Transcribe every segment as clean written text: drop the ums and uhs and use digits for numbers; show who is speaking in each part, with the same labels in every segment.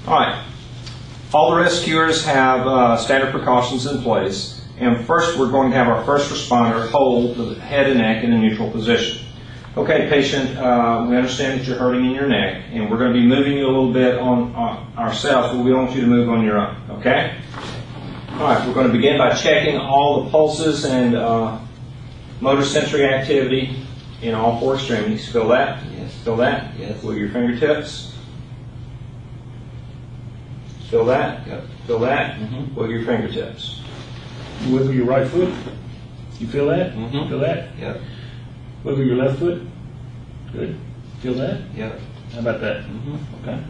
Speaker 1: All right. All the rescuers have standard precautions in place. And first, we're going to have our first responder hold the head and neck in a neutral position. Okay, patient, we understand that you're hurting in your neck, and we're going to be moving you a little bit on ourselves, but we don't want you to move on your own, okay? All right, we're going to begin by checking all the pulses and motor sensory activity in all four extremities. Feel that?
Speaker 2: Yes.
Speaker 1: Feel that?
Speaker 2: Yes.
Speaker 1: With your fingertips. Feel that?
Speaker 2: Yep.
Speaker 1: Feel that?
Speaker 2: Mm-hmm.
Speaker 1: With your fingertips.
Speaker 3: Wiggle your right foot. You feel that?
Speaker 2: Mm-hmm.
Speaker 3: Feel that?
Speaker 2: Yep.
Speaker 3: Wiggle your left foot. Good. Feel that?
Speaker 2: Yep.
Speaker 3: How about that?
Speaker 2: Mm-hmm.
Speaker 3: Okay.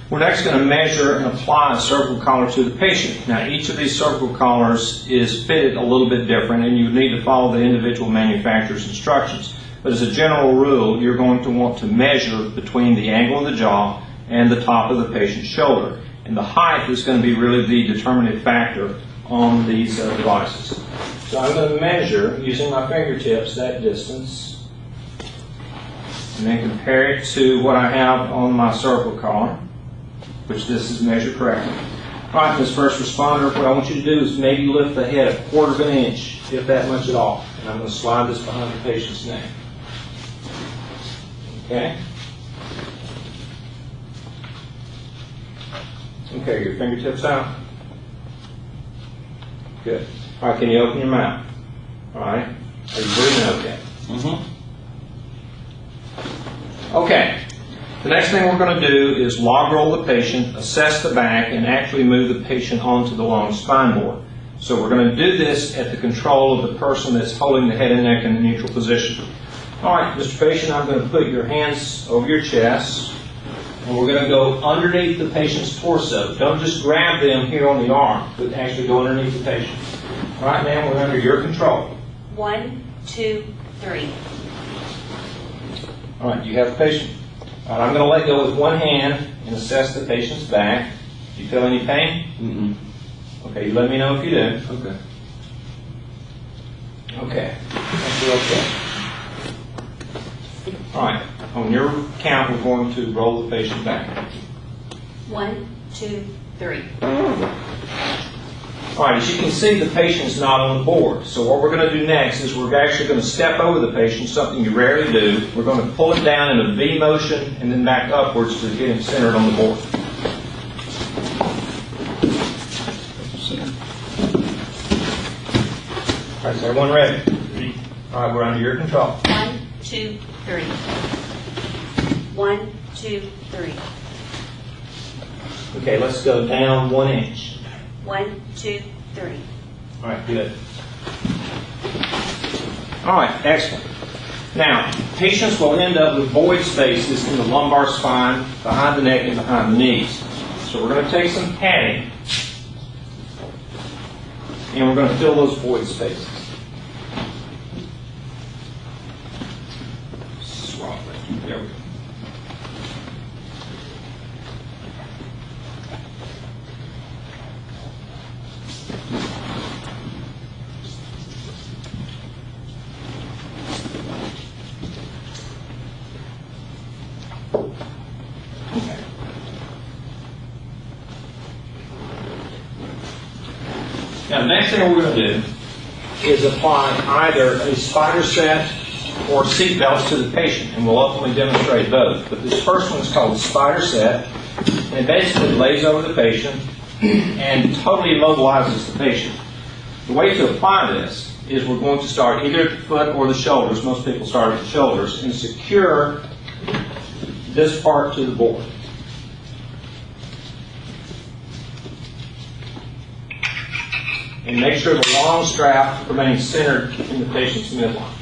Speaker 1: We're next going to measure and apply a cervical collar to the patient. Now, each of these cervical collars is fitted a little bit different, and you need to follow the individual manufacturer's instructions. But as a general rule, you're going to want to measure between the angle of the jaw and the top of the patient's shoulder. And the height is going to be really the determinative factor on these devices. So I'm going to measure, using my fingertips, that distance, and then compare it to what I have on my cervical collar, which this is measured correctly. All right, this first responder, what I want you to do is maybe lift the head a quarter of an inch, if that much at all. And I'm going to slide this behind the patient's neck. Okay? Okay, your fingertips out. Good. All right, can you open your mouth? All right. Are you breathing okay?
Speaker 2: Mm-hmm.
Speaker 1: Okay. The next thing we're going to do is log roll the patient, assess the back, and actually move the patient onto the long spine board. So we're going to do this at the control of the person that's holding the head and neck in a neutral position. All right, Mr. Patient, I'm going to put your hands over your chest, and we're going to go underneath the patient's torso. Don't just grab them here on the arm, but actually go underneath the patient. All right, ma'am, we're under your control.
Speaker 4: 1, 2, 3.
Speaker 1: All right, you have the patient. All right, I'm going to let go with one hand and assess the patient's back. Do you feel any pain?
Speaker 2: Mm-mm.
Speaker 1: Okay, you let me know if you do.
Speaker 2: Okay.
Speaker 1: Okay. I feel okay. All right, on your count, we're going to roll the patient back.
Speaker 4: 1, 2, 3.
Speaker 1: All right, as you can see, the patient's not on the board. So what we're going to do next is we're actually going to step over the patient, something you rarely do. We're going to pull him down in a V motion and then back upwards to get him centered on the board. All right, is everyone ready? All right, we're under your control.
Speaker 4: 1, 2, 3. 1, 2, 3.
Speaker 1: Okay, let's go down 1 inch.
Speaker 4: 1, 2, 3.
Speaker 1: All right, good. All right, excellent. Now, patients will end up with void spaces in the lumbar spine, behind the neck, and behind the knees. So we're going to take some padding, and we're going to fill those void spaces. Swap it. There we go. Now, the next thing we're going to do is apply either a spider set or seat belts to the patient, and we'll ultimately demonstrate both. But this first one is called spider set, and it basically lays over the patient and totally immobilizes the patient. The way to apply this is we're going to start either at the foot or the shoulders. Most people start at the shoulders, and secure this part to the board. And make sure the long strap remains centered in the patient's midline.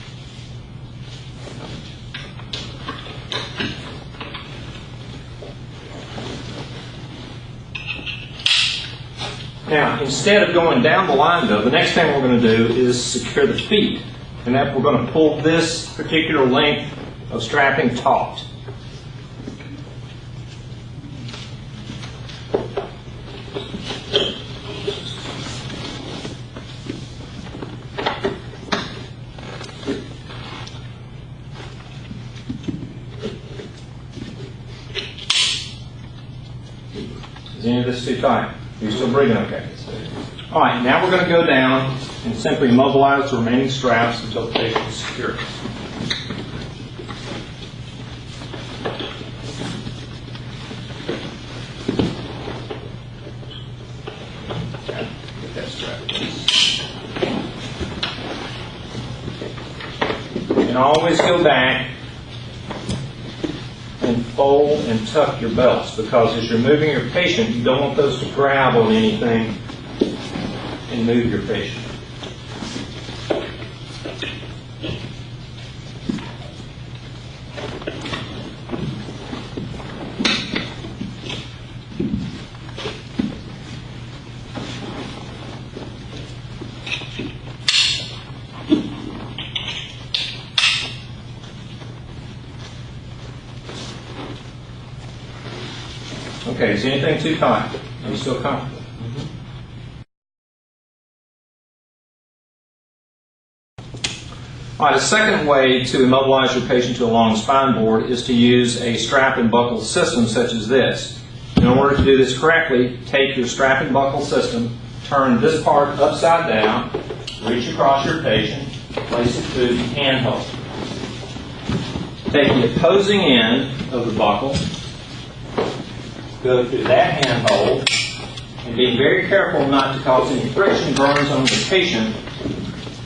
Speaker 1: Now, instead of going down the line, though, the next thing we're going to do is secure the feet. And that we're going to pull this particular length of strapping taut. Is any of this too tight? Are you still breathing okay? All right, now we're going to go down and simply immobilize the remaining straps until the patient is secure. Get that strap released. And always go back and fold and tuck your belts, because as you're moving your patient, you don't want those to grab on anything and move your patient. Okay, is anything too tight? Are you still comfortable? All right, a second way to immobilize your patient to a long spine board is to use a strap and buckle system such as this. In order to do this correctly, take your strap and buckle system, turn this part upside down, reach across your patient, place it through the handhold. Take the opposing end of the buckle, go through that handhold, and be very careful not to cause any friction burns on the patient.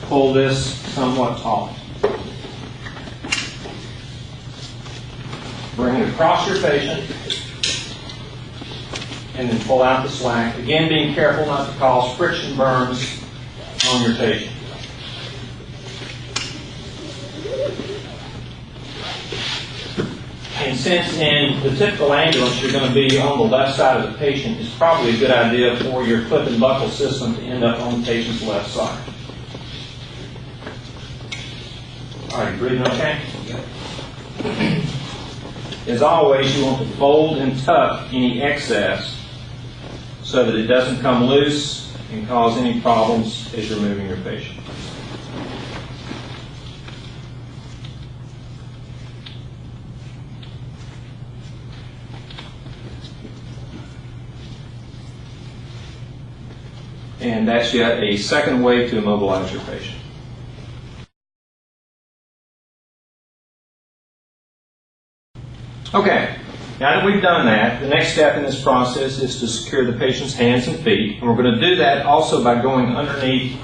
Speaker 1: Pull this somewhat taut. Bring it across your patient, and then pull out the slack. Again, being careful not to cause friction burns on your patient. And since in the typical ambulance you're going to be on the left side of the patient, it's probably a good idea for your clip and buckle system to end up on the patient's left side. All right, breathing okay? As always, you want to fold and tuck any excess so that it doesn't come loose and cause any problems as you're moving your patient. And that's yet a second way to immobilize your patient. Okay, now that we've done that, the next step in this process is to secure the patient's hands and feet. And we're going to do that also by going underneath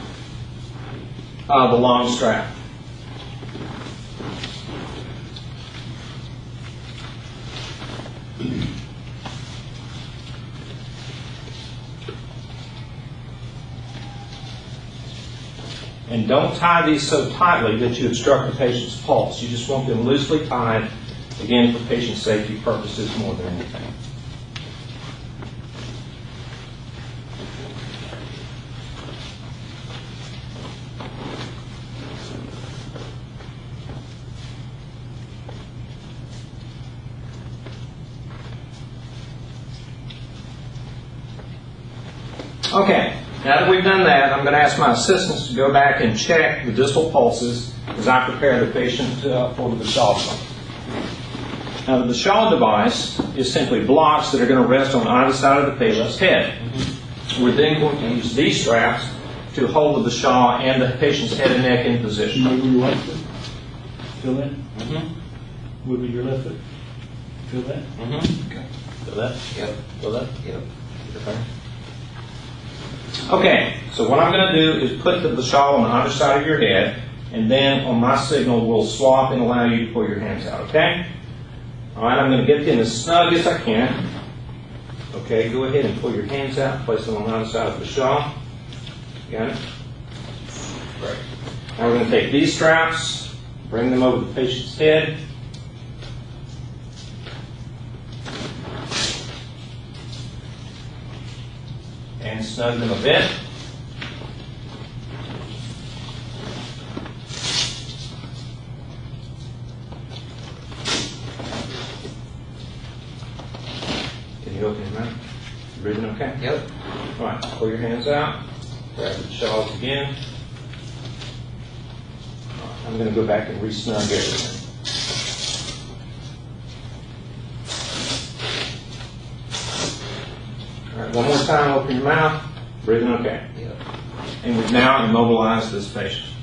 Speaker 1: the long strap. And don't tie these so tightly that you obstruct the patient's pulse. You just want them loosely tied, again, for patient safety purposes more than anything. Okay, now that we've done that, I'm going to ask my assistants to go back and check the distal pulses as I prepare the patient for the Bashal device. Now, the Bashal device is simply blocks that are going to rest on either side of the patient's head. We're then going to use these straps to hold the Bashal and the patient's head and neck in position.
Speaker 3: Move your right foot. Feel that? Move your left foot. Feel that?
Speaker 1: Okay.
Speaker 3: Feel that?
Speaker 1: Yep.
Speaker 3: Feel that?
Speaker 1: Yep. Okay, so what I'm going to do is put the Bashal on either side of your head, and then on my signal we'll swap and allow you to pull your hands out, okay? All right, I'm going to get them as snug as I can. Okay, go ahead and pull your hands out, place them on either side of the Bashal. Got it? Great. Now we're going to take these straps, bring them over the patient's head. And snug them a bit. Can you open your mouth? You breathing okay?
Speaker 2: Yep.
Speaker 1: All right, pull your hands out. Grab the shawls again. All right, I'm going to go back and re-snug everything. right, one more time, open your mouth, breathing okay. And we've now immobilized this patient.